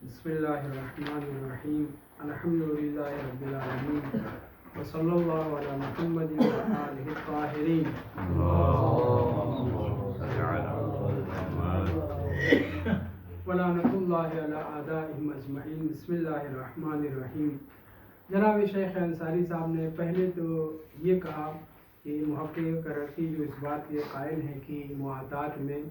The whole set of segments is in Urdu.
بسم اللہ الرحمن الرحیم الحمد للہ رب العالمین وصلی اللہ علی محمد وآلہ الطاہرین ولعنۃ اللہ علی اعدائہم اجمعین۔ بسم اللہ الرحمن الرحیم۔ جناب شیخ انصاری صاحب نے پہلے تو یہ کہا کہ محقق کرقی جو اس بات کے قائل ہیں کہ معاہدات میں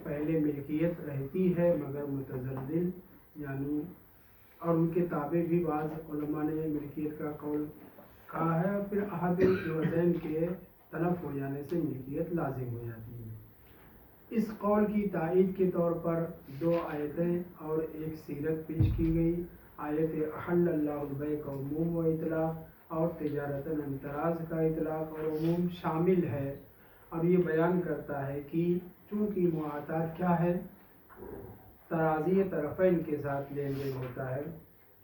پہلے ملکیت رہتی ہے مگر متزلزل، یعنی اور ان کے تابع بھی بعض علماء نے ملکیت کا قول کہا ہے، اور پھر احد الوزین کے تلف ہو جانے سے ملکیت لازم ہو جاتی ہے۔ اس قول کی تائید کے طور پر دو آیتیں اور ایک سیرت پیش کی گئی۔ آیت احل اللہ البیع کا عموم و اطلاق اور تجارت امتراض کا اطلاق اور عموم شامل ہے، اور یہ بیان کرتا ہے کہ چونکہ معاہدات کیا ہے، تراضی طرفین کے ساتھ لین دین ہوتا ہے،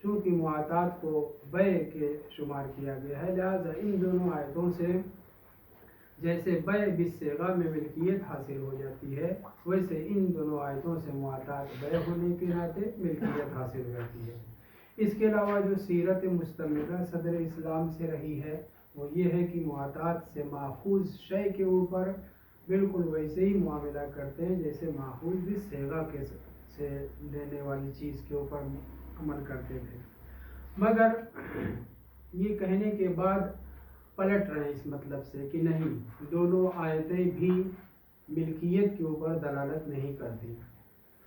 چونکہ معاہدات کو بیع کے شمار کیا گیا ہے، لہذا ان دونوں آیتوں سے جیسے بیع بالصیغہ میں ملکیت حاصل ہو جاتی ہے، ویسے ان دونوں آیتوں سے معاہدات بیع ہونے کے ناطے ملکیت حاصل ہو جاتی ہے۔ اس کے علاوہ جو سیرت مستمرہ صدر اسلام سے رہی ہے وہ یہ ہے کہ معاہدات سے ماخوذ شے کے اوپر بالکل ویسے ہی معاملہ کرتے ہیں جیسے ماخوذ بالصیغہ کے سے لینے والی چیز کے اوپر عمل کرتے تھے، مگر یہ کہنے کے بعد پلٹ رہے اس مطلب سے کہ نہیں، دونوں آیتیں بھی ملکیت کے اوپر دلالت نہیں کرتی۔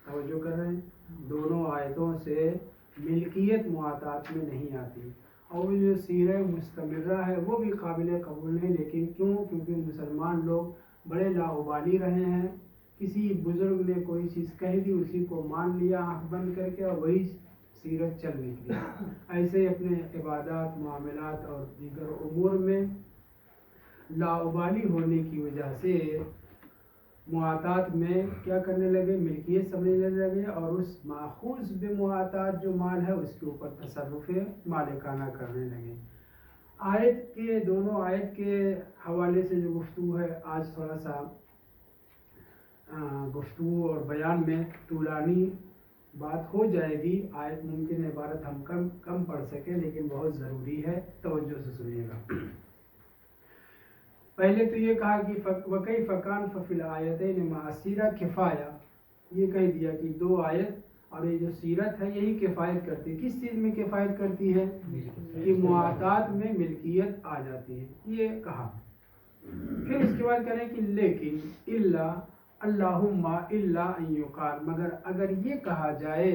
توجہ کر رہے ہیں، دونوں آیتوں سے ملکیت معاہدات میں نہیں آتی، اور جو سیرہ مستمرہ ہے وہ بھی قابل قبول ہے، لیکن کیونکہ مسلمان لوگ بڑے لاابالی رہے ہیں، کسی بزرگ نے کوئی چیز کہہ دی اسی کو مان لیا آنکھ بند کر کے اور وہی سیرت چل نکلی۔ ایسے اپنے عبادات، معاملات اور دیگر امور میں لاابالی ہونے کی وجہ سے معاہدات میں کیا کرنے لگے، ملکیت سمجھنے لگے، اور اس ماخوذ بمعاہدات جو مال ہے اس کے اوپر تصرف مالکانہ کرنے لگے۔ آیت کے دونوں آیت کے حوالے سے جو گفتگو ہے، آج تھوڑا سا گفتگو اور بیان میں طولانی بات ہو جائے گی۔ آیت ممکن ہے عبارت ہم کم پڑھ سکیں، لیکن بہت ضروری ہے، توجہ سے سنیے گا۔ پہلے تو یہ کہا کہ وَكَيْفَ كَانَ فَفِي الْآيَتَيْنِ مَعَ السِّيرَةِ كِفَایَہ، یہ کہہ دیا کہ دو آیت اور یہ جو سیرت ہے یہی کفایت کرتی ہے۔ کس چیز میں کفایت کرتی ہے؟ کہ معاہدات میں ملکیت آ جاتی ہے، یہ کہا۔ پھر اس کے بعد کہہ رہے ہیں کہ لیکن اللہم الا ان یقال، مگر اگر یہ کہا جائے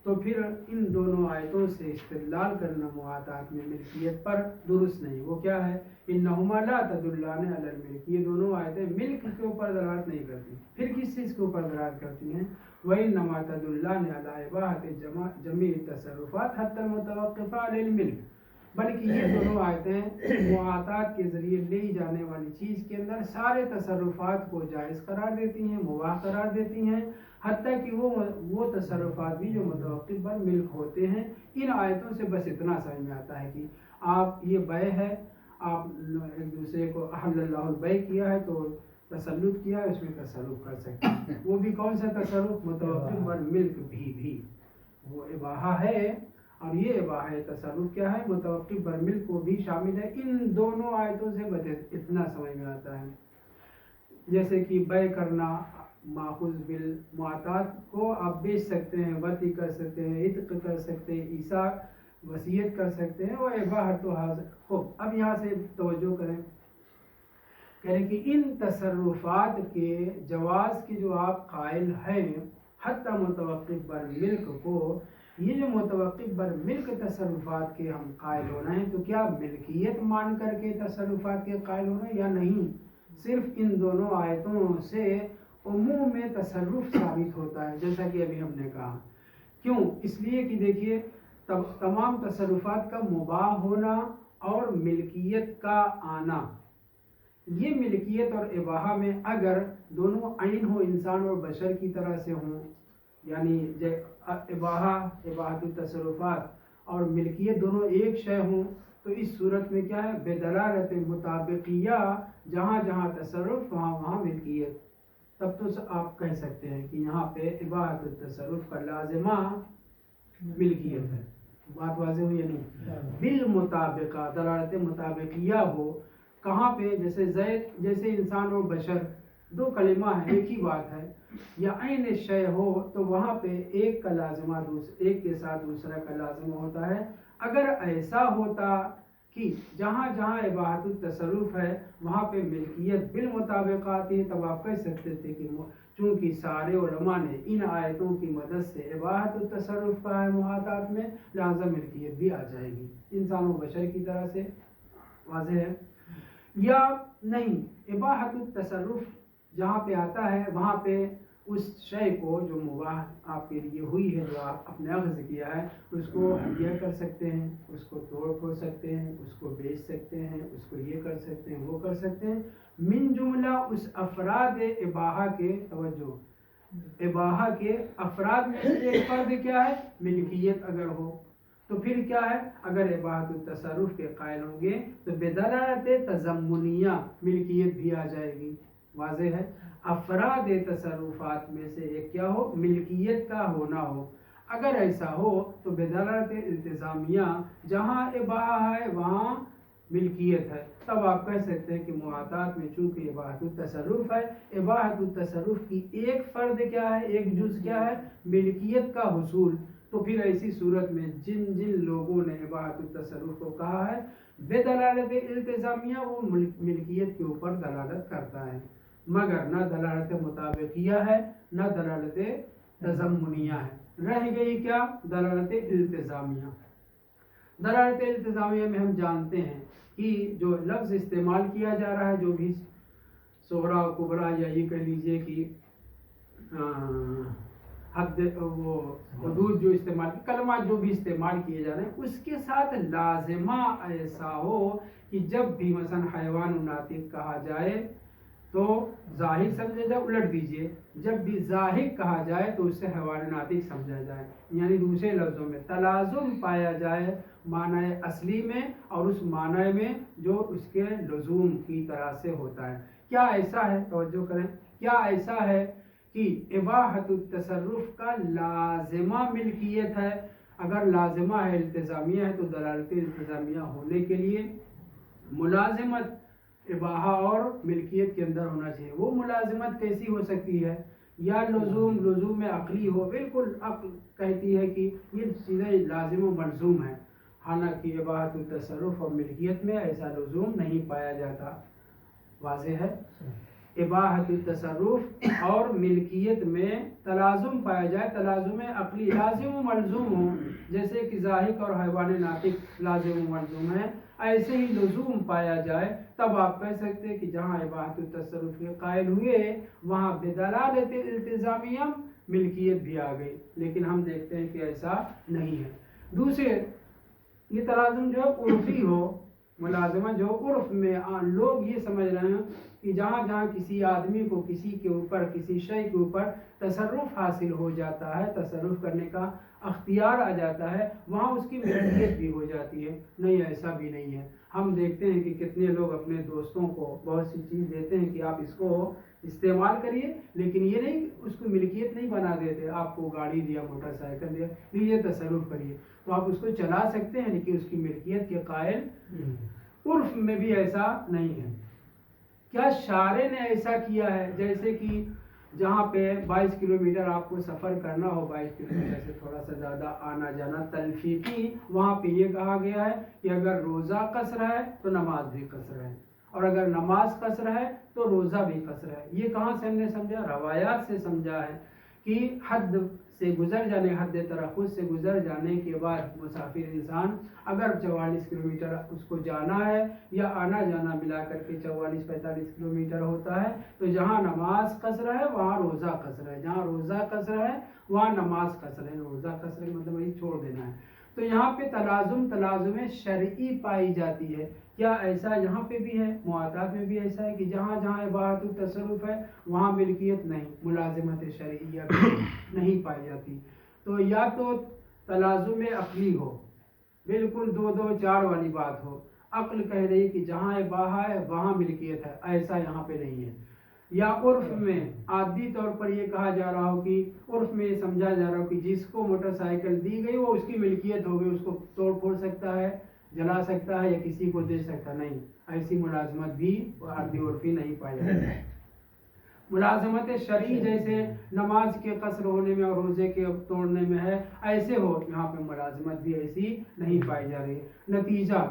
تو پھر ان دونوں آیتوں سے استدلال کرنا معاہدات میں ملکیت پر درست نہیں۔ وہ کیا ہے؟ انہما لا تدلان علی الملک، یہ دونوں آیتیں ملک کے اوپر دلالت نہیں کرتی، پھر کس چیز کے اوپر دلالت کرتی ہیں؟ وَإِنَّمَا تَدُلَّانِ عَلَىٰ إِبَاحَةِ جَمِيعِ التَّصَرُّفَاتِ حَتَّى الْمُتَوَقِّفَةِ عَلَى الْمِلْك، بلکہ یہ دونوں آیتیں معاہدات کے ذریعے لی جانے والی چیز کے اندر سارے تصرفات کو جائز قرار دیتی ہیں، مباح قرار دیتی ہیں، حتیٰ کہ وہ تصرفات بھی جو متوقف بر ملک ہوتے ہیں۔ ان آیتوں سے بس اتنا سمجھ میں آتا ہے کہ آپ یہ بیع ہے، آپ ایک دوسرے کو احل اللہ البیع کیا ہے تو تسلط کیا ہے، اس میں تصرف کر سکتے ہیں۔ وہ بھی کون سا تصرف؟ متوقف بر ملک بھی وہ اباحہ ہے، اور یہ اباحہ تصرف کیا ہے؟ متوقف بر ملک کو بھی شامل ہے۔ ان دونوں آیتوں سے بس اتنا سمجھ میں آتا ہے، جیسے کہ بیع کرنا ماخوذ بالمعاہدات کو آپ بیچ سکتے ہیں، وطی کر سکتے ہیں، عتق کر سکتے ہیں، ایثار وصیت کر سکتے ہیں، وہ اباحت و حاضر۔ خوب، اب یہاں سے توجہ کریں، کہہ رہے کہ ان تصرفات کے جواز کے جو آپ قائل ہیں حتی متوقف بر ملک کو، یہ جو متوقف بر ملک تصرفات کے ہم قائل ہونا ہے تو کیا ملکیت مان کر کے تصرفات کے قائل ہونا ہے یا نہیں؟ صرف ان دونوں آیتوں سے عموم میں تصرف ثابت ہوتا ہے، جیسا کہ ابھی ہم نے کہا۔ کیوں؟ اس لیے کہ دیکھیے تمام تصرفات کا مباح ہونا اور ملکیت کا آنا، یہ ملکیت اور اباحہ میں اگر دونوں عین ہو، انسان اور بشر کی طرح سے ہوں، یعنی اباحت التصرفات اور ملکیت دونوں ایک شے ہوں، تو اس صورت میں کیا ہے؟ بدلالت مطابقیہ، جہاں جہاں تصرف وہاں وہاں ملکیت۔ تب تو آپ کہہ سکتے ہیں کہ یہاں پہ اباحت التصرف کا لازمہ ملکیت ہے. بات واضح ہوئی یا نہیں؟ بالمطابقہ دلالت مطابقیہ ہو کہاں پہ؟ جیسے زید جیسے انسان اور بشر دو کلمہ ہیں، ایک ہی بات ہے. یا عین شے ہو تو وہاں پہ ایک کا لازمہ ایک کے ساتھ دوسرا کا لازمہ ہوتا ہے. اگر ایسا ہوتا کہ جہاں جہاں اباحت التصرف ہے وہاں پہ ملکیت بالمطابق آتی ہے، تب آپ کہہ سکتے تھے کہ چونکہ سارے علماء نے ان آیتوں کی مدد سے اباحت التصرف کا ہے محاطات میں، لہذا ملکیت بھی آ جائے گی انسان و بشر کی طرح سے. واضح ہے؟ یا نہیں، اباحت التصرف جہاں پہ آتا ہے وہاں پہ اس شے کو جو مباح آپ کے لیے ہوئی ہے، جو آپ اپنے اخذ کیا ہے، اس کو ہدیہ کر سکتے ہیں، اس کو توڑ پھوڑ سکتے ہیں، اس کو بیچ سکتے ہیں، اس کو یہ کر سکتے ہیں، وہ کر سکتے ہیں. من جملہ اس افراد اباحہ کے، توجہ، اباحہ کے افراد میں سے ایک فرد کیا ہے؟ ملکیت اگر ہو تو پھر کیا ہے؟ اگر اباحت التصرف کے قائل ہوں گے تو بدلالت تضمنیہ ملکیت بھی آ جائے گی. واضح ہے؟ افراد تصرفات میں سے ایک کیا ہو؟ ملکیت کا ہونا ہو. اگر ایسا ہو تو بدلالت التزامیہ جہاں اباحہ ہے وہاں ملکیت ہے، تب آپ کہہ سکتے ہیں کہ محاطات میں چونکہ اباحت التصرف ہے، اباحت التصرف کی ایک فرد کیا ہے، ایک جز کیا ہے؟ ملکیت کا حصول. تو پھر ایسی صورت میں جن جن لوگوں نے اباحت التصرف کو کہا ہے بدلالت التزامیہ، وہ ملکیت کے اوپر دلالت کرتا ہے، مگر نہ دلالت مطابقیہ ہے نہ دلالت تضمنیہ ہے. رہ گئی کیا؟ دلالت التزامیہ. دلالت التزامیہ میں ہم جانتے ہیں کہ جو لفظ استعمال کیا جا رہا ہے، جو بھی صغرا و کبرا، یا یہ کہہ لیجئے کہ حد وہ حدود جو استعمال کلمات جو بھی استعمال کیے جا رہے ہیں، اس کے ساتھ لازمہ ایسا ہو کہ جب بھی مثلا حیوان ناطق کہا جائے تو ظاہر سمجھا جائے، الٹ دیجئے، جب بھی ظاہر کہا جائے تو اس سے حیوان ناطق سمجھا جائے. یعنی دوسرے لفظوں میں تلازم پایا جائے معنی اصلی میں اور اس معنی میں جو اس کے لزوم کی طرح سے ہوتا ہے. کیا ایسا ہے؟ توجہ کریں، کیا ایسا ہے کہ اباحت التصرف کا لازمہ ملکیت ہے؟ اگر لازمہ ہے، التزامیہ ہے، تو دلالت التزامیہ ہونے کے لیے ملازمت اباحہ اور ملکیت کے اندر ہونا چاہیے. وہ ملازمت کیسی ہو سکتی ہے؟ یا لزوم میں عقلی ہو. بالکل عقل کہتی ہے کہ یہ چیزیں لازم و ملزوم ہیں، حالانکہ اباحت التصرف اور ملکیت میں ایسا لزوم نہیں پایا جاتا. واضح ہے؟ اباحت التصرف اور ملکیت میں تلازم پایا جائے، تلازم عقلی لازم و ملزوم ہو، جیسے کہ ذاہق اور حیوان ناطق لازم و ملزوم ہے، ایسے ہی لزوم پایا جائے، تب آپ کہہ سکتے ہیں کہ جہاں اباحت التصرف کے قائل ہوئے وہاں بدلالت التزامیہ ملکیت بھی آ گئی. لیکن ہم دیکھتے ہیں کہ ایسا نہیں ہے. دوسرے، یہ تلازم جو عرفی ہو، ملازمہ جو عرف میں لوگ یہ سمجھ رہے ہیں کہ جہاں جہاں کسی آدمی کو کسی کے اوپر، کسی شے کے اوپر تصرف حاصل ہو جاتا ہے، تصرف کرنے کا اختیار آ جاتا ہے، وہاں اس کی ملکیت بھی ہو جاتی ہے. نہیں، ایسا بھی نہیں ہے. ہم دیکھتے ہیں کہ کتنے لوگ اپنے دوستوں کو بہت سی چیز دیتے ہیں کہ آپ اس کو استعمال کریے، لیکن یہ نہیں، اس کو ملکیت نہیں بنا دیتے. آپ کو گاڑی دیا، موٹر سائیکل دیا، یہ تصرف کریے، تو آپ اس کو چلا سکتے ہیں لیکن اس کی ملکیت کے قائل عرف میں بھی ایسا نہیں ہے. کیا شارع نے ایسا کیا ہے؟ جیسے کہ جہاں پہ 22 کلومیٹر آپ کو سفر کرنا ہو، 22 کلومیٹر سے تھوڑا سا زیادہ آنا جانا تلفیقی، وہاں پہ یہ کہا گیا ہے کہ اگر روزہ قصر ہے تو نماز بھی قصر ہے، اور اگر نماز قصر ہے تو روزہ بھی قصر ہے. یہ کہاں سے ہم نے سمجھا؟ روایات سے سمجھا ہے کہ حد سے گزر جانے، حد ترخص سے گزر جانے کے بعد مسافر انسان اگر 44 کلومیٹر اس کو جانا ہے یا آنا جانا ملا کر کے 44-45 کلومیٹر ہوتا ہے، تو جہاں نماز قصر ہے وہاں روزہ قصر ہے، جہاں روزہ قصر ہے وہاں نماز قصر ہے. روزہ قصر مطلب وہی چھوڑ دینا ہے. تو یہاں پہ تلازم شرعی پائی جاتی ہے. کیا ایسا یہاں پہ بھی ہے؟ معاہدات میں بھی ایسا ہے کہ جہاں جہاں اباحت التصرف ہے وہاں ملکیت نہیں، ملازمت شرعیہ بھی نہیں پائی جاتی. تو یا تو تلازم عقلی ہو، بالکل 2-2-4 والی بات ہو، عقل کہہ رہی کہ جہاں اباحہ ہے وہاں ملکیت ہے، ایسا یہاں پہ نہیں ہے. یا عرف میں عادی طور پر یہ کہا جا رہا ہو کہ عرف میں یہ سمجھا جا رہا ہو کہ جس کو موٹر سائیکل دی گئی وہ اس کی ملکیت ہو گئی، اس کو توڑ پھوڑ سکتا ہے، جلا سکتا ہے یا کسی کو دے سکتا، نہیں، ایسی ملازمت بھی عادی عرفی نہیں پائی جاتی ہے۔ ملازمت شرعی جیسے نماز کے قصر ہونے میں اور روزے کے توڑنے میں ہے، ایسے ہو یہاں پہ ملازمت بھی ایسی نہیں پائی جا رہی۔ نتیجہ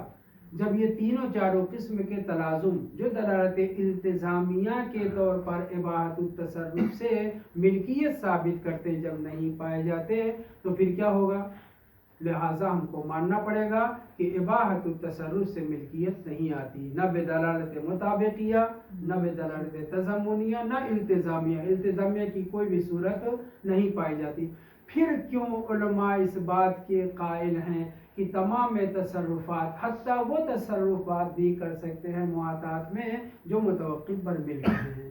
جب یہ تینوں چاروں قسم کے تلازم جو دلالت التزامیہ کے طور پر اباحت التصرف سے ملکیت ثابت کرتے جب نہیں پائے جاتے تو پھر کیا ہوگا؟ لہٰذا ہم کو ماننا پڑے گا کہ اباحت التصرف سے ملکیت نہیں آتی، نہ بدلالت مطابقیہ، نہ بدلالت تضمنیہ، نہ التزامیہ، التزامیہ کی کوئی بھی صورت نہیں پائی جاتی۔ پھر کیوں علماء اس بات کے قائل ہیں کہ تمام تصرفات، حتیٰ وہ تصرفات بھی کر سکتے ہیں معاطات میں جو متوقف پر مل رہے ہیں؟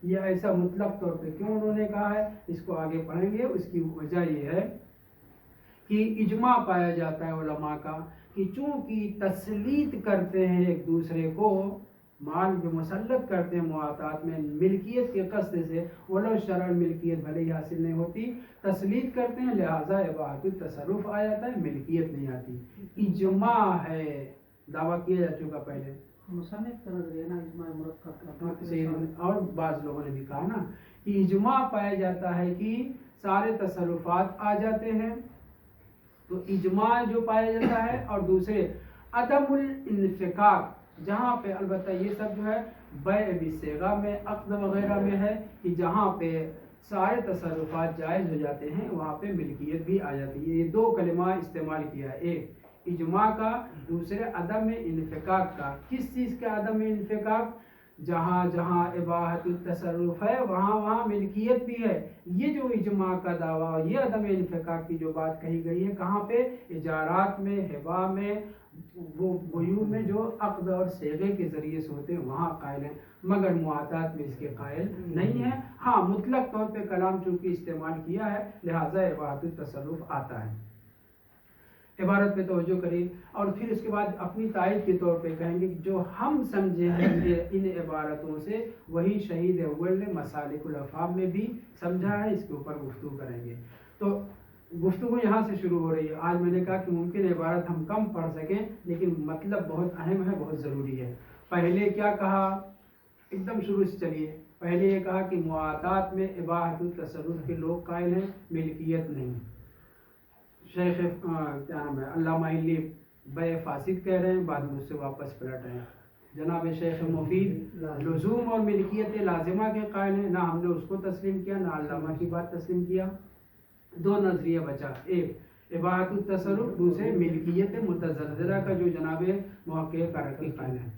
یہ ایسا مطلق طور پہ کیوں انہوں نے کہا ہے، اس کو آگے پڑھیں گے۔ اس کی وجہ یہ ہے کہ اجماع پایا جاتا ہے علماء کا کہ چونکہ تسلیط کرتے ہیں ایک دوسرے کو، مال جو مسلط کرتے ہیں معاطات میں ملکیت کے قصد سے، ولو شرعاً ملکیت بھلے ہی حاصل نہیں ہوتی، تسلیط کرتے ہیں، لہٰذا اباحت التصرف آ جاتا ہے، ملکیت نہیں آتی۔ اجماع ہے، دعویٰ کیا جا چکا پہلے، مصنف کر رہے ہیں نا اجماع مرکب، اور بعض لوگوں نے بھی کہا نا کہ اجماع پایا جاتا ہے کہ سارے تصرفات آ جاتے ہیں، تو اجماع جو پایا جاتا ہے۔ اور دوسرے عدم الانفکاک، جہاں پہ البتہ یہ سب جو ہے بیع بصیغہ میں، عقد وغیرہ میں ہے کہ جہاں پہ سارے تصرفات جائز ہو جاتے ہیں وہاں پہ ملکیت بھی آ جاتی ہے۔ یہ دو کلمہ استعمال کیا ہے، ایک اجماع کا، دوسرے عدم انفکاک کا۔ کس چیز کا عدم انفکاک؟ جہاں جہاں اباحت التصرف ہے وہاں وہاں ملکیت بھی ہے۔ یہ جو اجماع کا دعویٰ، یہ عدم انفکاک کی جو بات کہی گئی ہے، کہاں پہ؟ اجارات میں، ہبہ میں، وہ بیوع میں جو عقد اور صیغے کے ذریعے سے ہوتے ہیں وہاں قائل ہیں، مگر معاطات میں اس کے قائل نہیں ہیں۔ ہاں، مطلق طور پہ کلام چونکہ استعمال کیا ہے لہٰذا اباحت التصرف آتا ہے۔ عبارت پہ توجہ کریں اور پھر اس کے بعد اپنی تائید کے طور پہ کہیں گے کہ جو ہم سمجھے ہیں ان عبارتوں سے وہی شہید اول نے مسالک الافہام میں بھی سمجھا ہے، اس کے اوپر گفتگو کریں گے۔ تو گفتگو یہاں سے شروع ہو رہی ہے۔ آج میں نے کہا کہ ممکن عبارت ہم کم پڑھ سکیں لیکن مطلب بہت اہم ہے، بہت ضروری ہے۔ پہلے کیا کہا؟ ایک دم شروع سے چلیے۔ پہلے یہ کہا کہ معاطات میں اباحت التصرف کے لوگ قائل ہیں، ملکیت نہیں۔ شیخ کیا نام ہے علامہ علی بیع فاسد کہہ رہے ہیں، بعد میں اس سے واپس پلٹ رہے ہیں۔ جناب شیخ مفید لزوم اور ملکیت لازمہ کے قائل ہیں، نہ ہم نے اس کو تسلیم کیا نہ علامہ کی بات تسلیم کیا۔ دو نظریہ بچا، ایک اباحت التصرف، دوسرے ملکیت متزلزلہ کا جو جناب محقق کرکی قائل ہے۔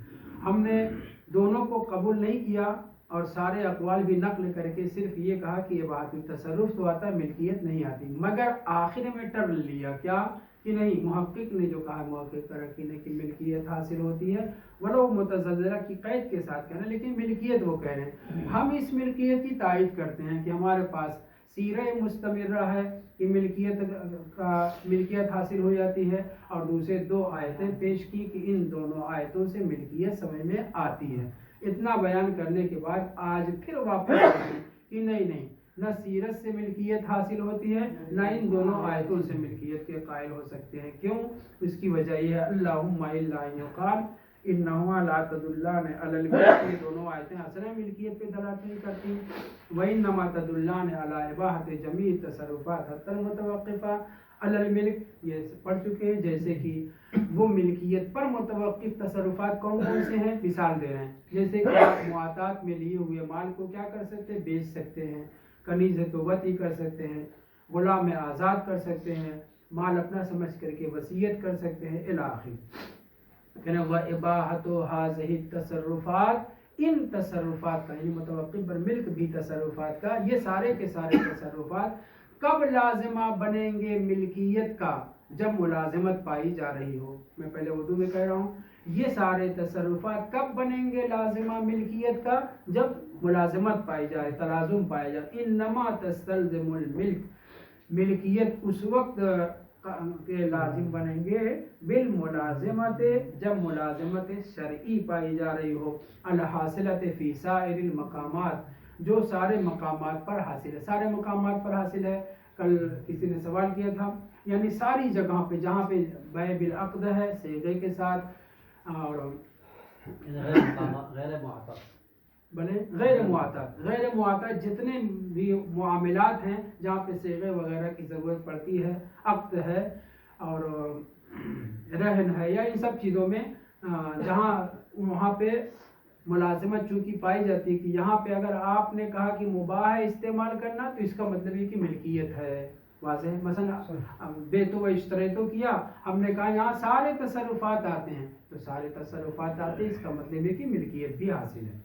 ہم نے دونوں کو قبول نہیں کیا اور سارے اقوال بھی نقل کر کے صرف یہ کہا کہ اباحت التصرف تو آتا ہے، ملکیت نہیں آتی، مگر آخر میں ٹرن لیا کیا کہ نہیں، محقق نے جو کہا محقق کرکی نے کہ ملکیت حاصل ہوتی ہے، ولو متزلزلہ کی قید کے ساتھ کہنا، لیکن ملکیت وہ کہہ رہے ہیں۔ ہم اس ملکیت کی تائید کرتے ہیں کہ ہمارے پاس سیرہ مستمرہ ہے کہ ملکیت حاصل ہو جاتی ہے، اور دوسرے دو آیتیں پیش کی کہ ان دونوں آیتوں سے ملکیت سمجھ میں آتی ہے۔ اتنا بیان کرنے کے بعد آج پھر واپس آئیں کہ نہیں، نہ سیرت سے ملکیت حاصل ہوتی ہے نہ ان دونوں آیتوں سے ملکیت کے قائل ہو سکتے ہیں۔ کیوں؟ اس کی وجہ یہ ہے اللہم الا ان یقال انہما لا تدلان علی الملک، یہ دونوں آیتیں اصل ملکیت پہ دلالت نہیں کرتی، وانما تدلان علی اباحت جمیع التصرفات حتی المتوقفہ علی الملک، یہ پڑھ چکے ہیں۔ جیسے کہ وہ ملکیت پر متوقف تصرفات کون کون سے ہیں، مثال دے رہے ہیں۔ جیسے کہ آپ معاطات میں لیے ہوئے مال کو کیا کر سکتے ہیں، بیچ سکتے ہیں، کنیز توبتی کر سکتے ہیں، غلام آزاد کر سکتے ہیں، مال اپنا سمجھ کر کے وصیت کر سکتے ہیں، الی آخر۔ کہنا وَإِبَاحَةُ هَذِهِ التصرفات، ان تصرفات کا، یعنی متوقف پر ملک بھی تصرفات کا، یہ سارے کے سارے تصرفات کب لازمہ بنیں گے ملکیت کا؟ جب ملازمت پائی جا رہی ہو۔ میں پہلے اردو میں کہہ رہا ہوں، یہ سارے تصرفات کب بنیں گے لازمہ ملکیت کا؟ جب ملازمت پائی جائے، تلازم پایا جائے۔ انما تستلزم الملک، ملکیت اس وقت کے لازم بنیں گے بالملازمت، جب ملازمت شرعی پائی جا رہی ہو، الحاصلت فی سائر المقامات، جو سارے مقامات پر حاصل ہے، سارے مقامات پر حاصل ہے۔ کل کسی نے سوال کیا تھا، یعنی ساری جگہوں پہ جہاں پہ بیع بالعقد ہے صیغے کے ساتھ، اور غیر معتق، بلے غیر معتاد، غیر معتاد جتنے بھی معاملات ہیں جہاں پہ صیغے وغیرہ کی ضرورت پڑتی ہے، عقد ہے اور رہن ہے، یا ان سب چیزوں میں جہاں وہاں پہ ملازمت چونکہ پائی جاتی ہے کہ یہاں پہ اگر آپ نے کہا کہ مباح ہے استعمال کرنا، تو اس کا مطلب یہ کہ ملکیت ہے، واضح ہے۔ مثلا بیت و اشتریتو کیا، ہم نے کہا یہاں سارے تصرفات آتے ہیں، تو سارے تصرفات آتے ہیں، اس کا مطلب یہ کہ ملکیت بھی حاصل ہے۔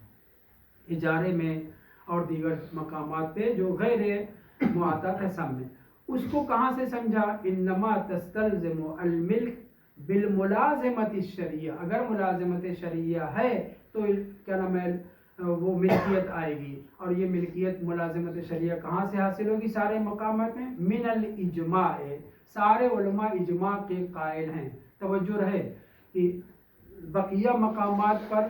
اجارے میں اور دیگر مقامات پہ جو غیر معتاد ہے سب میں، اس کو کہاں سے سمجھا؟ انما تستلزم الملک بالملازمت الشرعیہ، اگر ملازمت شرعیہ ہے تو کیا نام ہے وہ ملکیت آئے گی، اور یہ ملکیت ملازمت شرعیہ کہاں سے حاصل ہوگی؟ سارے مقامات میں من الاجماع، سارے علماء اجماع کے قائل ہیں۔ توجہ رہے کہ بقیہ مقامات پر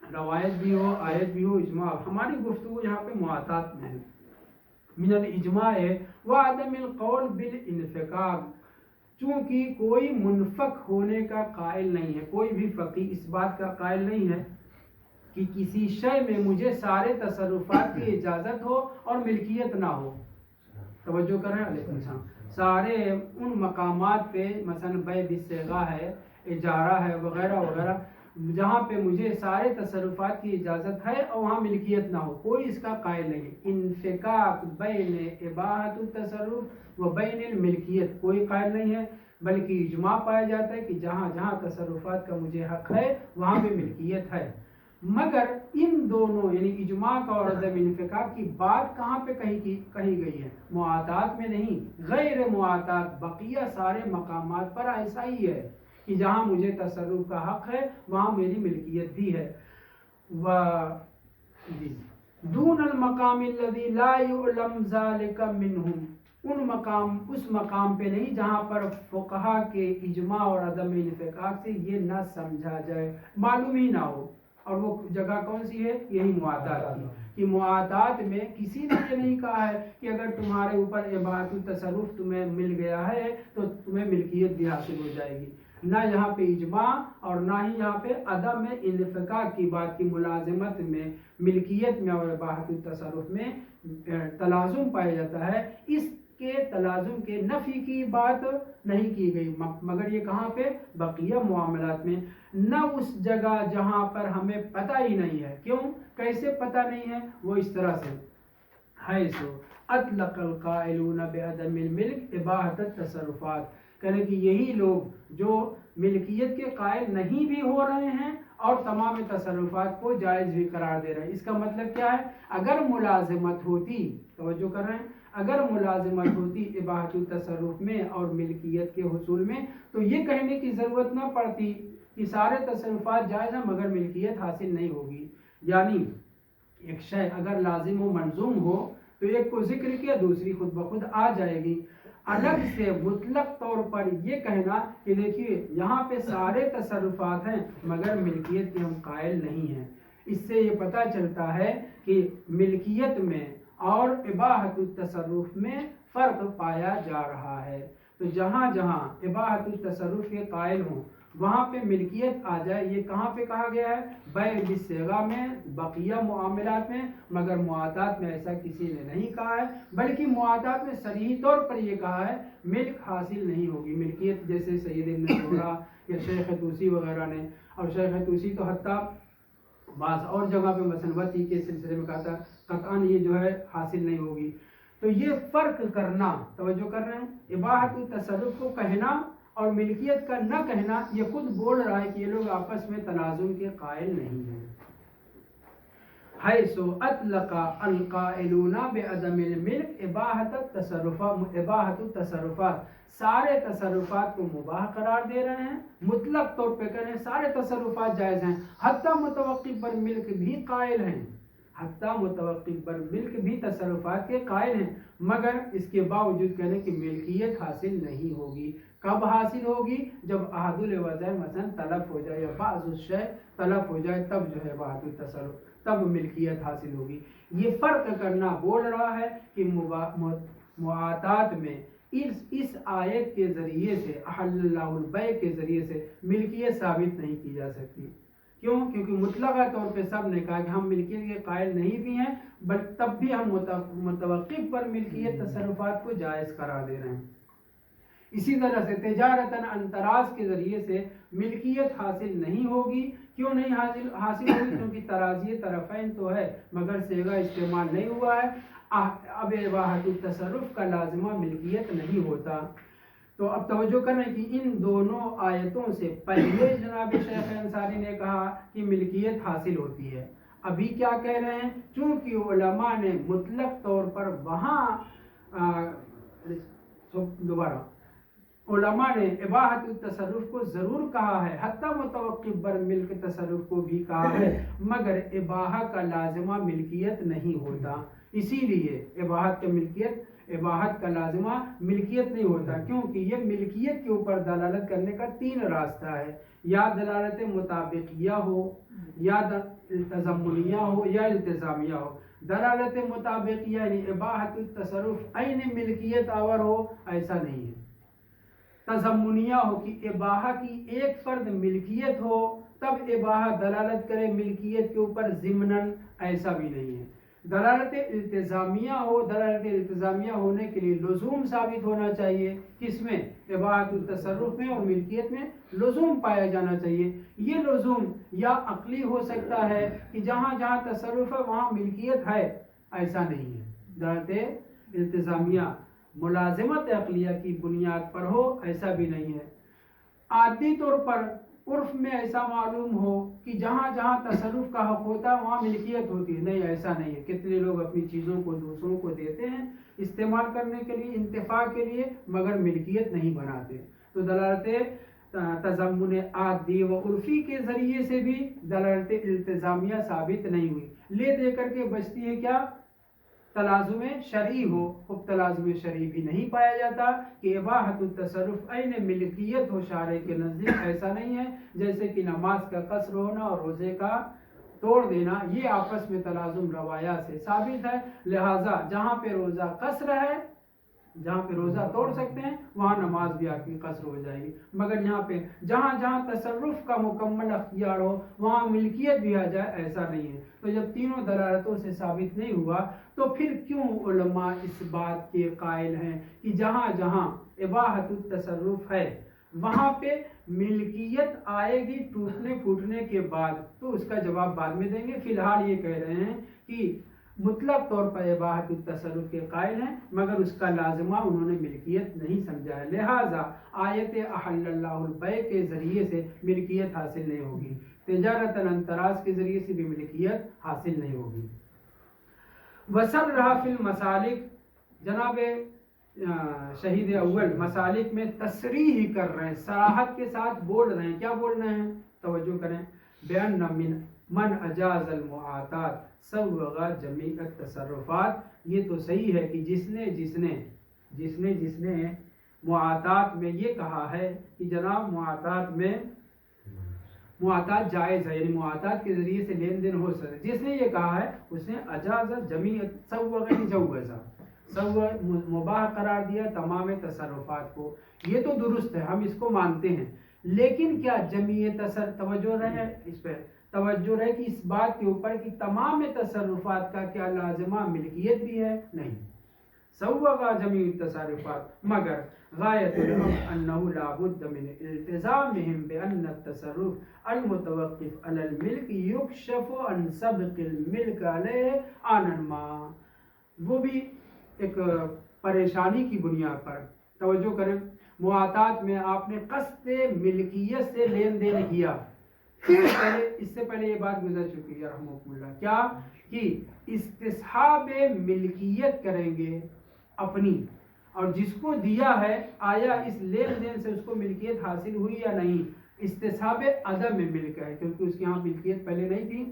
روایت بھی ہو، آیت بھی ہو، اجماع، ہماری گفتگو یہاں پہ معاطات میں ہے۔ من الاجماع وعدم القول بالانفکاک، چونکہ کوئی منفک ہونے کا قائل نہیں ہے، کوئی بھی فقیہ اس بات کا قائل نہیں ہے کہ کسی شے میں مجھے سارے تصرفات کی اجازت ہو اور ملکیت نہ ہو۔ توجہ کر رہے ہیں؟ علیکم السلام۔ سارے ان مقامات پہ مثلا بیع بالصیغہ ہے، اجارہ ہے وغیرہ وغیرہ، جہاں پہ مجھے سارے تصرفات کی اجازت ہے اور وہاں ملکیت نہ ہو، کوئی اس کا قائل نہیں۔ انفکاک بین اباحت التصرف و بین الملکیت، کوئی قائل نہیں ہے، بلکہ اجماع پایا جاتا ہے کہ جہاں جہاں تصرفات کا مجھے حق ہے وہاں پہ ملکیت ہے۔ مگر ان دونوں یعنی اجماع کا اور عدم انفکاک کی بات کہاں پہ کہی گئی ہے؟ معاطات میں نہیں، غیر معاطات بقیہ سارے مقامات پر ایسا ہی ہے کہ جہاں مجھے تصرف کا حق ہے وہاں میری ملکیت بھی ہے۔ دون المقام الذي لا يعلم ذلك منهم، اس مقام پہ نہیں جہاں پر فقہا کے اجماع اور عدم انفکاک سے یہ نہ سمجھا جائے، معلوم ہی نہ ہو۔ اور وہ جگہ کون سی ہے؟ یہی معاطات کی، کہ معاطات میں کسی نے یہ نہیں کہا ہے کہ اگر تمہارے اوپر اباحت التصرف تمہیں مل گیا ہے تو تمہیں ملکیت بھی حاصل ہو جائے گی، نہ یہاں پہ اجماع اور نہ ہی یہاں پہ عدم انفکاک کی بات کی ملازمت میں، ملکیت میں اور اباحت التصرف میں تلازم پایا جاتا ہے۔ اس کے تلازم کے نفی کی بات نہیں کی گئی، مگر یہ کہاں پہ؟ بقیہ معاملات میں، نہ اس جگہ جہاں پر ہمیں پتہ ہی نہیں ہے۔ کیوں؟ کیسے پتہ نہیں ہے؟ وہ اس طرح سے حیث اطلق القائلون بعدم الملک اباحت التصرفات، کہنے کہ یہی لوگ جو ملکیت کے قائل نہیں بھی ہو رہے ہیں اور تمام تصرفات کو جائز بھی قرار دے رہے ہیں۔ اس کا مطلب کیا ہے؟ اگر ملازمت ہوتی، توجہ کر رہے ہیں، اگر ملازمت ہوتی اباحت التصرف میں اور ملکیت کے حصول میں، تو یہ کہنے کی ضرورت نہ پڑتی کہ سارے تصرفات جائز ہیں مگر ملکیت حاصل نہیں ہوگی۔ یعنی ایک شے اگر لازم و منظوم ہو تو ایک کو ذکر کیا، دوسری خود بخود آ جائے گی۔ الگ سے مطلق طور پر یہ کہنا کہ دیکھیے یہاں پہ سارے تصرفات ہیں مگر ملکیت کے ہم قائل نہیں ہیں، اس سے یہ پتہ چلتا ہے کہ ملکیت میں اور اباحت التصرف میں فرق پایا جا رہا ہے۔ تو جہاں جہاں اباحت التصرف کے قائل ہوں وہاں پہ ملکیت آ جائے، یہ کہاں پہ کہا گیا ہے؟ بیع بالصیغہ میں، بقیہ معاملات میں، مگر معاطات میں ایسا کسی نے نہیں کہا ہے، بلکہ معاطات میں صریح طور پر یہ کہا ہے ملک حاصل نہیں ہوگی، ملکیت، جیسے سید ابن زہرہ یا شیخ طوسی وغیرہ نے، اور شیخ طوسی تو حتیٰ بعض اور جگہ پہ مثلا وطی کے سلسلے میں کہا تھا قطعاً یہ جو ہے حاصل نہیں ہوگی۔ تو یہ فرق کرنا، توجہ کر رہے ہیں، اباحت التصرف کو کہنا اور ملکیت کا نہ کہنا، یہ خود بول رہا ہے کہ یہ لوگ آپس میں تلازم کے قائل نہیں ہیں۔ حیث اطلق القائلون بعدم الملک اباحت التصرفات، سارے تصرفات کو مباح قرار دے رہے ہیں، مطلق طور پہ کہہ رہے ہیں سارے تصرفات جائز ہیں، حتیٰ متوقف پر ملک بھی قائل ہیں۔ حتیٰ متوقف بر ملک بھی تصرفات کے قائل ہیں، مگر اس کے باوجود کہنے کہ ملکیت حاصل نہیں ہوگی۔ کب حاصل ہوگی؟ جب احد الوضع مثلا تلف ہو جائے یا بعض الشیء تلف ہو جائے، تب جو ہے وحدت التصرف، تب ملکیت حاصل ہوگی۔ یہ فرق کرنا بول رہا ہے کہ معاطات میں اس آیت کے ذریعے سے، احل اللہ البیع کے ذریعے سے ملکیت ثابت نہیں کی جا سکتی۔ کیوں؟ کیونکہ مطلقہ طور پہ سب نے کہا کہ ہم ملکیت کے قائل نہیں بھی ہیں، بٹ تب بھی ہم متوقف پر ملکیت تصرفات کو جائز قرار دے رہے ہیں۔ اسی طرح سے تجارتاً انتراز کے ذریعے سے ملکیت حاصل نہیں ہوگی۔ کیوں نہیں حاصل ہوگی؟ کیونکہ ترازی طرفین تو ہے مگر صیغہ استعمال نہیں ہوا ہے۔ اب اباحت التصرف کا لازمہ ملکیت نہیں ہوتا۔ تو اب توجہ کریں کہ ان دونوں آیتوں سے پہلے جناب شیخ انصاری نے کہا کہ ملکیت حاصل ہوتی ہے، ابھی کیا کہہ رہے ہیں؟ چونکہ علماء نے مطلق طور پر وہاں دوبارہ علماء نے اباحت التصرف کو ضرور کہا ہے، حتیٰ متوقف بر ملک تصرف کو بھی کہا ہے، مگر اباحہ کا لازمہ ملکیت نہیں ہوتا۔ اسی لیے اباحت کا لازمہ ملکیت نہیں ہوتا، کیونکہ یہ ملکیت کے اوپر دلالت کرنے کا تین راستہ ہے، یا دلالت مطابقیہ ہو، یا تضمنیہ ہو، یا التزامیہ ہو۔ دلالت مطابقیہ یعنی اباحت التصرف عین ملکیت آور ہو، ایسا نہیں ہے۔ تضمنیہ ہو کہ اباحہ کی ایک فرد ملکیت ہو تب اباحہ دلالت کرے ملکیت کے اوپر ضمناً، ایسا بھی نہیں ہے۔ دلالت التزامیہ ہو، دلالت التزامیہ ہونے کے لیے لزوم ثابت ہونا چاہیے، کس میں؟ اباحت التصرف میں اور ملکیت میں لزوم پایا جانا چاہیے۔ یہ لزوم یا عقلی ہو سکتا ہے کہ جہاں جہاں تصرف ہے وہاں ملکیت ہے، ایسا نہیں ہے۔ دلالت التزامیہ ملازمت عقلیہ کی بنیاد پر ہو، ایسا بھی نہیں ہے۔ عادی طور پر عرف میں ایسا معلوم ہو کہ جہاں جہاں تصرف کا حق ہوتا ہے وہاں ملکیت ہوتی ہے، نہیں ایسا نہیں ہے۔ کتنے لوگ اپنی چیزوں کو دوسروں کو دیتے ہیں استعمال کرنے کے لیے، انتفاع کے لیے، مگر ملکیت نہیں بناتے۔ تو دلالت تضمن عادی و عرفی کے ذریعے سے بھی دلالت التزامیہ ثابت نہیں ہوئی۔ لے دے کر کے بچتی ہے کیا؟ تلازم شرعی ہو۔ خب تلازم شرعی بھی نہیں پایا جاتا کہ اباحت التصرف عین ملکیت ہو شارع کے نزدیک، ایسا نہیں ہے۔ جیسے کہ نماز کا قصر ہونا اور روزے کا توڑ دینا، یہ آپس میں تلازم روایات سے ثابت ہے، لہٰذا جہاں پہ روزہ قصر ہے، جہاں پہ روزہ توڑ سکتے ہیں وہاں نماز بھی آپ کی قصر ہو جائے گی، مگر یہاں پہ جہاں جہاں تصرف کا مکمل اختیار ہو وہاں ملکیت بھی آ جائے، ایسا نہیں ہے۔ تو جب تینوں دلالتوں سے ثابت نہیں ہوا تو پھر کیوں علماء اس بات کے قائل ہیں کہ جہاں جہاں اباحت التصرف ہے وہاں پہ ملکیت آئے گی ٹوٹنے پھوٹنے کے بعد؟ تو اس کا جواب بعد میں دیں گے۔ فی الحال یہ کہہ رہے ہیں کہ مطلق طور پر اباحت التصرف کے قائل ہیں، مگر اس کا لازمہ انہوں نے ملکیت نہیں سمجھا ہے، لہٰذا آیت احل اللہ البیع کے ذریعے سے ملکیت حاصل نہیں ہوگی، تجارتاً انتراز کے ذریعے سے بھی ملکیت حاصل نہیں ہوگی۔ وصل رہا فی المسالک، جناب شہید اول مسالک میں تصریح کر رہے ہیں، صراحت کے ساتھ بول رہے ہیں۔ کیا بول رہے ہیں؟ توجہ کریں۔ بِأَنَّ من اجاز المعاطات سوغ جمیع التصرفات، یہ تو صحیح ہے کہ جس نے معاطات میں یہ کہا ہے کہ جناب معاطات جائز ہے، یعنی معاطات کے ذریعے سے لین دین ہو سکے، جس نے یہ کہا ہے اس نے اجاز جمیع سوغ جوزا، سوغ مباح قرار دیا تمام تصرفات کو۔ یہ تو درست ہے، ہم اس کو مانتے ہیں، لیکن کیا جمیع توجہ رہے اس پہ، توجہ رہے کہ اس بات کے اوپر کہ تمام تصرفات کا کیا لازمہ ملکیت بھی ہے؟ نہیں، سوغ جمیع التصرفات، مگر غایت الامر انہ لا بد من التزامہم بان التصرف المتوقف علی الملک یکشف عن سبق الملک علیہ آنًا ما، وہ بھی ایک پریشانی کی بنیاد پر۔ توجہ کریں، معاطات میں آپ نے قصد ملکیت سے لین دین کیا، اس سے پہلے یہ بات گزر چکی ہے رحمۃ اللہ، کیا کہ استصحاب ملکیت کریں گے اپنی، اور جس کو دیا ہے آیا اس لین دین سے اس کو ملکیت حاصل ہوئی یا نہیں؟ استصحاب عدم ملک ہے، کیونکہ اس کے ہاں ملکیت پہلے نہیں تھی،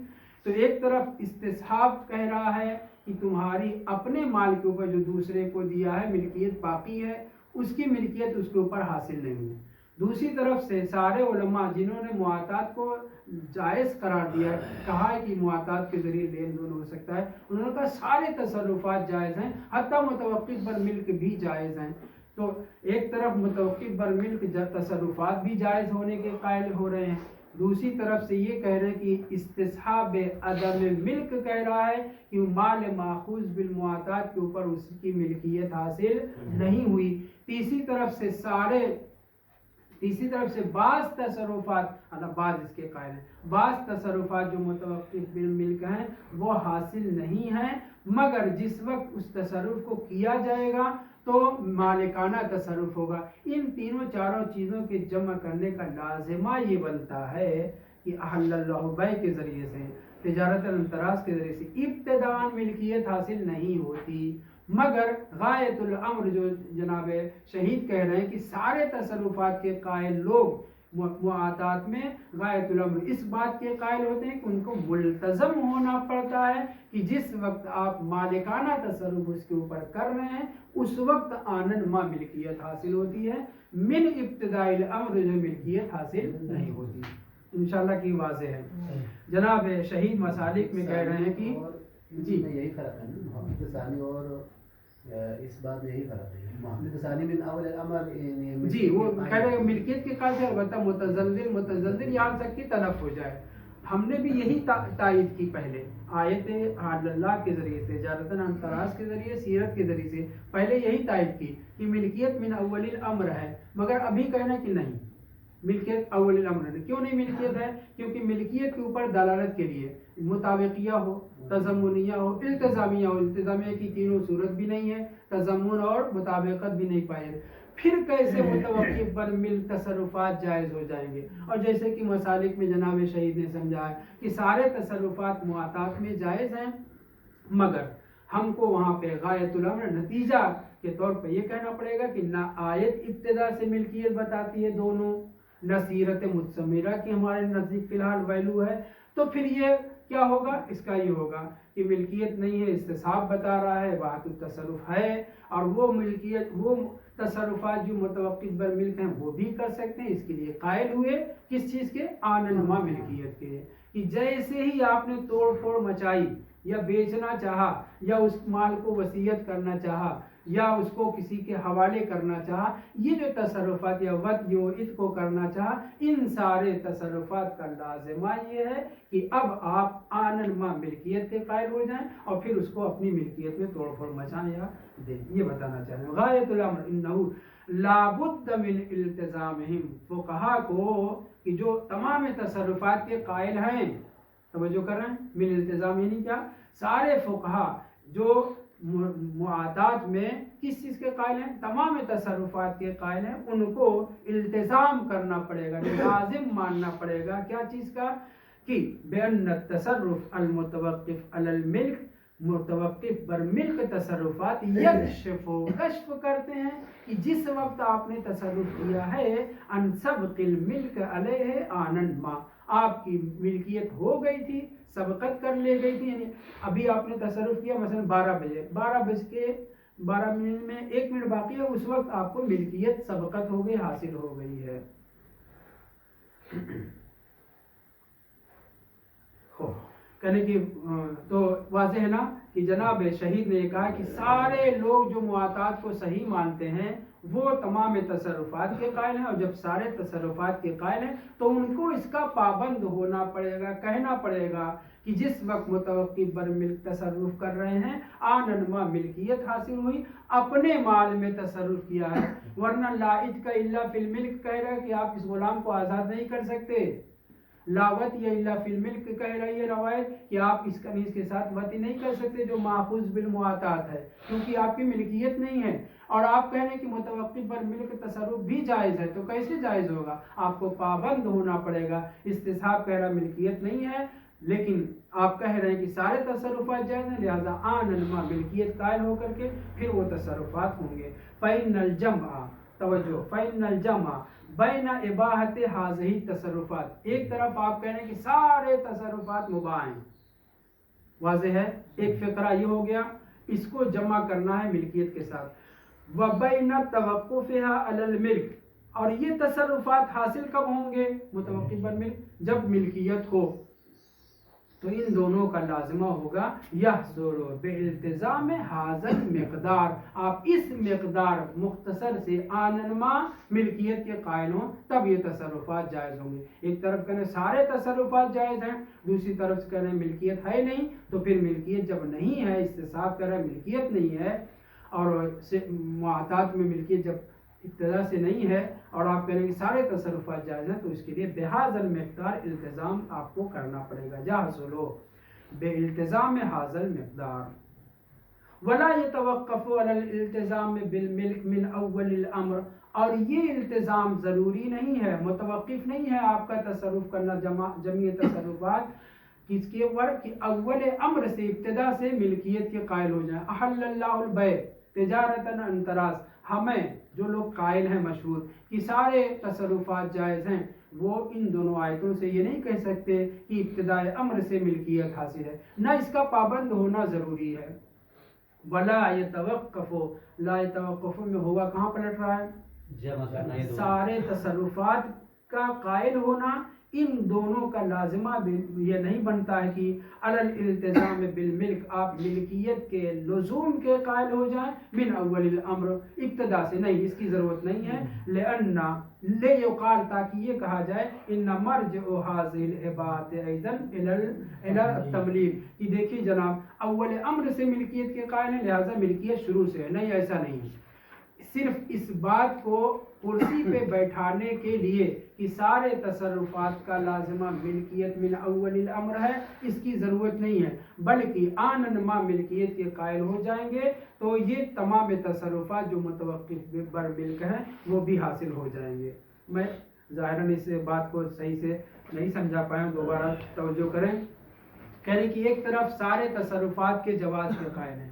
تو ایک طرف استصحاب کہہ رہا ہے کہ تمہاری اپنے مال کے اوپر جو دوسرے کو دیا ہے ملکیت باقی ہے، اس کی ملکیت اس کے اوپر حاصل نہیں ہے۔ دوسری طرف سے سارے علماء جنہوں نے معاطات کو جائز قرار دیا ہے، کہا ہے کہ معاطات کے ذریعے لین دین ہو سکتا ہے، انہوں نے کہا سارے تصرفات جائز ہیں، حتیٰ متوقف بر ملک بھی جائز ہیں۔ تو ایک طرف متوقف بر ملک تصرفات بھی جائز ہونے کے قائل ہو رہے ہیں، دوسری طرف سے یہ کہہ رہے ہیں کہ استصحاب عدم ملک کہہ رہا ہے کہ مال ماخوذ بالمعاطات کے اوپر اس کی ملکیت حاصل نہیں ہوئی۔ تیسری طرف سے بعض تصرفات، بعض اس کے قائل ہیں، بعض تصرفات جو متوقف بالملک ہیں وہ حاصل نہیں ہیں، مگر جس وقت اس تصرف کو کیا جائے گا تو مالکانہ تصرف ہوگا۔ ان تینوں چاروں چیزوں کے جمع کرنے کا لازمہ یہ بنتا ہے کہ احل اللہ بیع کے ذریعے سے، تجارت الامتراض کے ذریعے سے ابتداءً ملکیت حاصل نہیں ہوتی، مگر غایت الامر جو جناب شہید کہہ رہے ہیں کہ سارے تصرفات کے قائل لوگ معاطات میں غایت الامر اس بات کے قائل ہوتے ہیں کہ ان کو ملتزم ہونا پڑتا ہے کہ جس وقت آپ مالکانہ تصرف اس کے اوپر کر رہے ہیں اس وقت آنن ما ملکیت حاصل ہوتی ہے، من ابتداء الامر جو ملکیت حاصل نہیں ہوتی۔ انشاءاللہ کی واضح ہے۔ جناب شہید مسالک میں کہہ رہے ہیں کہ جی یہی فرق ہے نا محمد ثانی اور اس بات میں یہی فرق ہے، محمد ثانی من اول الامر جی وہ کہہ رہے ہیں ملکیت کے قائل سے، البتہ متزلزل یہاں تک کہ تلف ہو جائے۔ ہم نے بھی یہی تائید کی پہلے آیت حل اللہ کے ذریعے سے، تجارت الامتراض کے ذریعے، سیرت کے ذریعے سے پہلے یہی تائید کی کہ ملکیت من اول الامر ہے، مگر ابھی کہنا کہ نہیں ملکیت اول الامر ہے۔ کیوں نہیں ملکیت ہے؟ کیونکہ ملکیت کے اوپر دلالت کے لیے مطابقیہ ہو، تضمنیہ ہو، التزامیہ ہو، التزامیہ کی تینوں صورت بھی نہیں ہے، تضمن اور مطابقت بھی نہیں پائے، پھر کیسے متوقف بر ملک تصرفات جائز ہو جائیں گے؟ اور جیسے کہ مسالک میں جناب شہید نے سمجھا ہے کہ سارے تصرفات معاطات میں جائز ہیں، مگر ہم کو وہاں پہ غایت الامر نتیجہ کے طور پہ یہ کہنا پڑے گا کہ نہ آیت ابتدا سے ملکیت بتاتی ہے دونوں، نہ سیرت متسمرہ کی ہمارے نزدیک فی الحال ویلو ہے، تو پھر یہ کیا ہوگا؟ اس کا یہ ہوگا کہ ملکیت نہیں ہے، استصحاب بتا رہا ہے، واحد التصرف ہے، اور وہ ملکیت وہ تصرفات جو متوقف بر ملک ہیں وہ بھی کر سکتے ہیں، اس کے لیے قائل ہوئے کس چیز کے؟ آننما ملکیت کے، کہ جیسے ہی آپ نے توڑ پھوڑ مچائی یا بیچنا چاہا یا اس مال کو وصیت کرنا چاہا یا اس کو کسی کے حوالے کرنا چاہا، یہ جو تصرفات یا وط کو کرنا چاہا، ان سارے تصرفات کا لازمہ یہ ہے کہ اب آپ آنن ما ملکیت کے قائل ہو جائیں اور پھر اس کو اپنی ملکیت میں توڑ پھوڑ مچائیں یا دیں۔ یہ بتانا چاہ رہے ہیں غایت الامر انہو لابد من التزامہم، فقہا کو کہ جو تمام تصرفات کے قائل ہیں، توجہ کر رہے ہیں، من التزام یعنی کیا؟ سارے فقہا جو معاطات میں کس چیز کے قائل ہیں؟ تمام تصرفات کے قائل ہیں، ان کو التزام کرنا پڑے گا، لازم ماننا پڑے گا کیا چیز کا؟ کہ بأن التصرف المتوقف علی الملک، متوقف بر ملک تصرفات یکشف کشف کرتے ہیں کہ جس وقت آپ نے تصرف کیا ہے ان سبق الملک علیہ آنن ما، آپ کی ملکیت ہو گئی تھی، سبقت کر لے گئی تھی، یعنی ابھی آپ نے تصرف کیا مثلا 12 بجے، 12 بج کے 12 منٹ میں 1 منٹ باقی ہے، اس وقت آپ کو ملکیت سبقت ہو گئی، حاصل ہو گئی ہے۔ کہنے کی تو واضح ہے نا کہ جناب شہید نے کہا کہ سارے لوگ جو معاطات کو صحیح مانتے ہیں وہ تمام تصرفات کے قائل ہیں، اور جب سارے تصرفات کے قائل ہیں تو ان کو اس کا پابند ہونا پڑے گا، کہنا پڑے گا کہ جس وقت متوقف بر ملک تصرف کر رہے ہیں آنن ما ملکیت حاصل ہوئی، اپنے مال میں تصرف کیا ہے، ورنہ لاعت کا الا فی الملک کہہ رہا ہے کہ آپ اس غلام کو آزاد نہیں کر سکتے، لاوت یا الا فی الملک کہہ رہی ہے روایت کہ آپ اس کنیز کے ساتھ وطی نہیں کر سکتے جو ماخوذ بالمعاطات ہے، کیونکہ آپ کی ملکیت نہیں ہے، اور آپ کہہ رہے ہیں کہ متوقف بر ملک تصرف بھی جائز ہے، تو کیسے جائز ہوگا؟ آپ کو پابند ہونا پڑے گا۔ استصحاب کہہ رہا ملکیت نہیں ہے، لیکن آپ کہہ رہے ہیں کہ سارے تصرفات جائز ہیں، لہذا آنن ما ملکیت قائل ہو کر کے پھر وہ تصرفات ہوں گے۔ فإن الجمع، توجہ، فإن الجمع بین اباحت حاضی تصرفات، ایک طرف آپ کہہ رہے ہیں کہ سارے تصرفات مباح ہیں، واضح ہے؟ ایک فقرہ یہ ہو گیا، اس کو جمع کرنا ہے ملکیت کے ساتھ. وَبَيْنَ تَوَقُّفِهَا عَلَى الْمِلْكِ، اور یہ تصرفات حاصل کب ہوں گے؟ متوقف بر ملک، جب ملکیت ہو. تو ان دونوں کا لازمہ ہوگا یحصل بالتزام ھذا المقدار، آپ اس مقدار مختصر سے آنما ملکیت کے قائل ہوں، تب یہ تصرفات جائز ہوں گے. ایک طرف کہنے سارے تصرفات جائز ہیں، دوسری طرف کہنے ملکیت ہے نہیں، تو پھر ملکیت جب نہیں ہے، استصحاب کر رہے ملکیت نہیں ہے، اور معاہدات میں ملکیت جب ابتدا سے نہیں ہے، اور آپ کہیں کہ سارے تصرفات جائز ہیں، تو اس کے لیے بہذا المقدار التزام آپ کو کرنا پڑے گا. یحصل بالتزام ھذا المقدار ولا يتوقف على الالتزام بالملك من اول الامر، اور یہ التزام ضروری نہیں ہے، متوقف نہیں ہے آپ کا تصرف کرنا جمعی تصرفات کس کے اوپر کہ اول امر سے، ابتدا سے ملکیت کے قائل ہو جائیں. احل اللہ البیع تجارتاً عن تراض، ہمیں جو لوگ قائل ہیں مشہور کہ سارے تصرفات جائز ہیں، وہ ان دونوں آیتوں سے یہ نہیں کہہ سکتے کہ ابتداء امر سے ملکیت حاصل ہے، نہ اس کا پابند ہونا ضروری ہے. ولا یتوقف، لا یتوقف میں ہوا کہاں پلٹ رہا ہے؟ جمع کرنا یہ دونوں. سارے تصرفات کا قائل ہونا ان دونوں کا لازمہ یہ نہیں بنتا ہے کہ علی الالتزام بالملک، آپ ملکیت کے لزوم کے قائل ہو جائیں من اول الامر، ابتدا سے نہیں، اس کی ضرورت نہیں ہے. لأن لیقال، تاکہ یہ کہا جائے ان مرجع هذه العبارات ايضا الى التملیک، کہ دیکھیے جناب اول امر سے ملکیت کے قائل ہیں، لہذا ملکیت شروع سے ہے. نہیں، ایسا نہیں ہے. صرف اس بات کو کرسی پہ بیٹھانے کے لیے کہ سارے تصرفات کا لازمہ ملکیت من اول الامر ہے، اس کی ضرورت نہیں ہے، بلکہ آنن ما ملکیت کے قائل ہو جائیں گے تو یہ تمام تصرفات جو متوقف بر ملک ہیں وہ بھی حاصل ہو جائیں گے. میں ظاہراً اس بات کو صحیح سے نہیں سمجھا پایا، دوبارہ توجہ کریں. کہہ رہے کہ ایک طرف سارے تصرفات کے جواز کے قائل ہیں،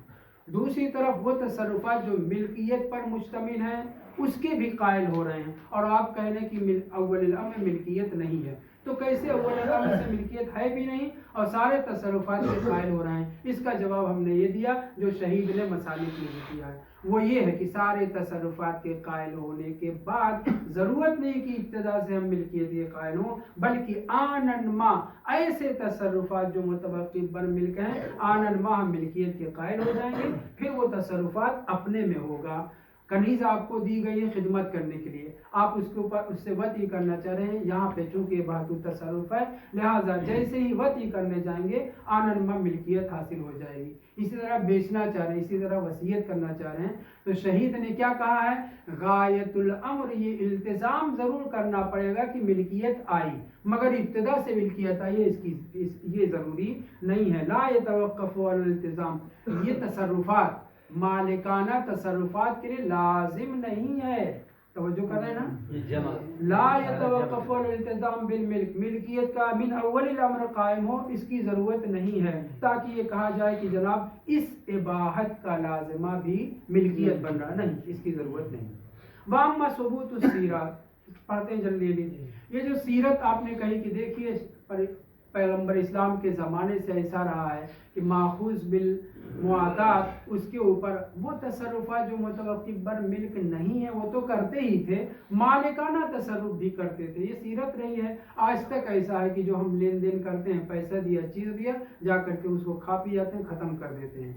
دوسری طرف وہ تصرفات جو ملکیت پر مشتمل ہیں اس کے بھی قائل ہو رہے ہیں، اور آپ کہہ رہے ہیں کہ اول الامر ملکیت نہیں ہے. تو کیسے اول الامر سے ملکیت ہے بھی نہیں اور سارے تصرفات کے قائل ہو رہے ہیں؟ اس کا جواب ہم نے یہ دیا جو شہید نے مسالک میں دیا ہے، وہ یہ ہے کہ سارے تصرفات کے قائل ہونے کے بعد ضرورت نہیں کہ ابتدا سے ہم ملکیت کے قائل ہوں، بلکہ آنن ما، ایسے تصرفات جو متوقف بر ملک ہیں، آنن ما ہم ملکیت کے قائل ہو جائیں گے، پھر وہ تصرفات اپنے میں ہوگا. کنیز آپ کو دی گئی ہے خدمت کرنے کے لیے، آپ اس کے اوپر اس سے وطی کرنا چاہ رہے ہیں، یہاں پہ چونکہ بہتو تصرف ہے، لہٰذا جیسے ہی وطی کرنے جائیں گے آنن ما ملکیت حاصل ہو جائے گی. اسی طرح بیچنا چاہ رہے ہیں، اسی طرح وصیت کرنا چاہ رہے ہیں، تو شہید نے کیا کہا ہے؟ غایت الامر، یہ التزام ضرور کرنا پڑے گا کہ ملکیت آئی، مگر ابتدا سے ملکیت آئی ہے یہ ضروری نہیں ہے. لا یتوقف علی الالتزام، یہ تصرفات مالکانہ تصرفات کے لیے لازم نہیں ہے. توجہ کر رہے ہیں نا؟ لا یتوقف الالتزام بالملک، ملکیت کا من اول الامر قائم ہو، اس کی ضرورت نہیں ہے، تاکہ یہ کہا جائے کہ جناب اس اباحت کا لازمہ بھی ملکیت بن رہا، نہیں، اس کی ضرورت نہیں. واما ثبوت السیرات، پڑھتے ہیں جلدی جلدی. یہ جو سیرت آپ نے کہی کہ دیکھیے پیغمبر اسلام کے زمانے سے ایسا رہا ہے کہ ماخوذ بالمعادات، اس کے اوپر وہ تصرفات جو متوقف بر ملک نہیں ہے وہ تو کرتے ہی تھے، مالکانہ تصرف بھی کرتے تھے. یہ سیرت رہی ہے. آج تک ایسا ہے کہ جو ہم لین دین کرتے ہیں، پیسہ دیا، چیز دیا، جا کر کے اس کو کھا پی جاتے ہیں، ختم کر دیتے ہیں.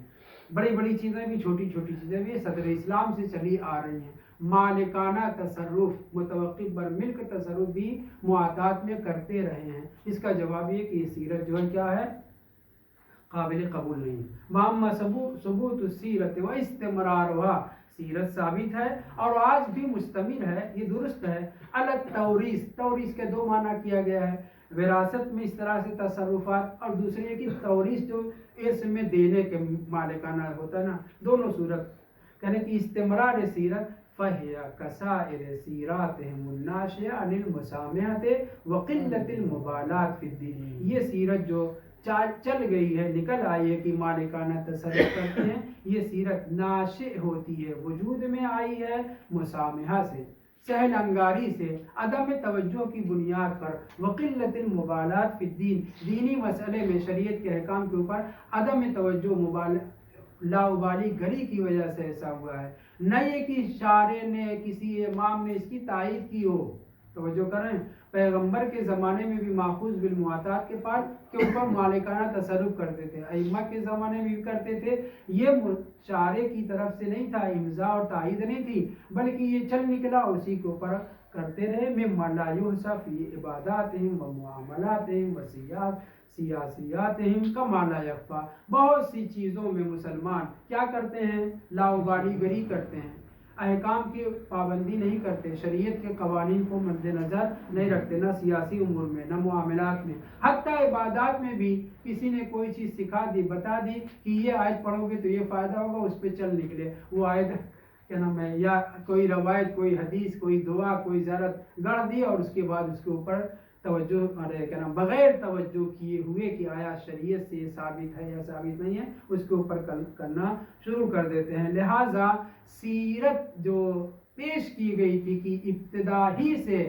بڑی بڑی چیزیں بھی، چھوٹی چھوٹی چیزیں بھی صدر اسلام سے چلی آ رہی ہیں. مالکانہ تصرف، متوقف بر ملک تصرف بھی معاہدات میں کرتے رہے ہیں. اس کا جواب یہ کہ یہ سیرت جو ہے کیا ہے؟ قابل قبول نہیں. واما ثبوت السیرت و استمرارها، سیرت ثابت ہے اور آج بھی مستمر ہے، یہ درست ہے. التوریث، توریث کے دو معنی کیا گیا ہے، وراثت میں اس طرح سے تصرفات، اور دوسری ہے کہ توریث جو ارث میں دینے کے مالکانہ ہوتا ہے نا، دونوں صورت. کہنے کہ استمرار سیرت فَهِيَ كَسَائِرِ سِيرَاتِهِمُ النَّاشِئَةِ عَنِ الْمُسَامَحَةِ وَقِلَّةِ الْمُبَالَاةِ فِي الدِّينِ، یہ سیرت جو چل گئی ہے، نکل آئی ہے کہ مالکانہ تصرف کرتے ہیں، یہ سیرت ناشئ ہوتی ہے، وجود میں آئی ہے مسامحہ سے، سہل انگاری سے، عدم توجہ کی بنیاد پر، وقلت المبالات فی الدین، دینی مسئلے میں شریعت کے احکام کے اوپر عدم توجہ لاؤبالی گری کی وجہ سے ایسا ہوا ہے۔ نہ یہ کہ شارع نے کسی امام نے اس کی تائید کی ہو، توجہ کریں، پیغمبر کے زمانے میں بھی ماخوذ بالمعتاد کے اوپر مالکانہ تصرف کرتے تھے، ائمہ کے زمانے میں بھی کرتے تھے، یہ شارع کی طرف سے نہیں تھا، امضاء اور تائید نہیں تھی، بلکہ یہ چل نکلا، اسی کے اوپر کرتے رہے۔ مما لا یحصی فی عباداتہم و معاملاتہم و سیاسیاتہم کما لا یخفی، بہت سی چیزوں میں مسلمان کیا کرتے ہیں؟ لاؤبالی گری کرتے ہیں، احکام کی پابندی نہیں کرتے، شریعت کے قوانین کو مد نظر نہیں رکھتے، نہ سیاسی امور میں، نہ معاملات میں، حتیٰ عبادات میں بھی کسی نے کوئی چیز سکھا دی، بتا دی کہ یہ آیت پڑھو گے تو یہ فائدہ ہوگا، اس پہ چل نکلے، وہ آیت کیا نام ہے، یا کوئی روایت، کوئی حدیث، کوئی دعا، کوئی زیارت گڑھ دی، اور اس کے بعد اس کے اوپر توجہ کیا نام بغیر توجہ کیے ہوئے کہ آیا شریعت سے یہ ثابت ہے یا ثابت نہیں ہے، اس کے اوپر کرنا شروع کر دیتے ہیں۔ لہٰذا سیرت جو پیش کی گئی تھی کہ ابتدا ہی سے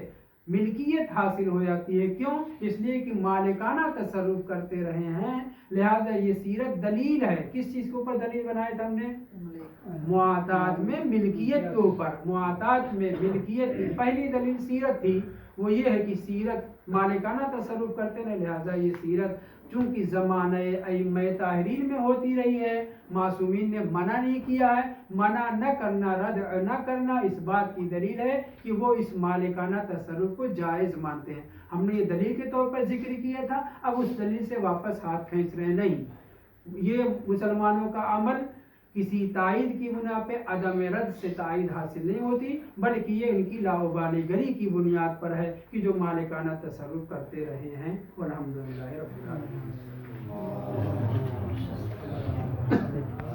ملکیت حاصل ہو جاتی ہے، کیوں؟ اس لیے کہ مالکانہ تصرف کرتے رہے ہیں، لہٰذا یہ سیرت دلیل ہے۔ کس چیز کے اوپر دلیل بنایا تھا ہم نے؟ معتاد میں ملکیت کے اوپر، معتاد میں ملکیت کی پہلی دلیل سیرت تھی، وہ یہ ہے کہ سیرت مالکانہ تصرف کرتے ہیں، لہٰذا یہ سیرت چونکہ زمانہ ائمہ طاہرین میں ہوتی رہی ہے، معصومین نے منع نہیں کیا ہے، منع نہ کرنا، رد نہ کرنا اس بات کی دلیل ہے کہ وہ اس مالکانہ تصرف کو جائز مانتے ہیں۔ ہم نے یہ دلیل کے طور پر ذکر کیا تھا، اب اس دلیل سے واپس ہاتھ کھینچ رہے نہیں۔ یہ مسلمانوں کا عمل کسی تائید کی بنا پہ عدم رد سے تائید حاصل نہیں ہوتی، بلکہ یہ ان کی لاؤبالی گری کی بنیاد پر ہے کہ جو مالکانہ تصرف کرتے رہے ہیں۔ والحمدللہ رب العالمین۔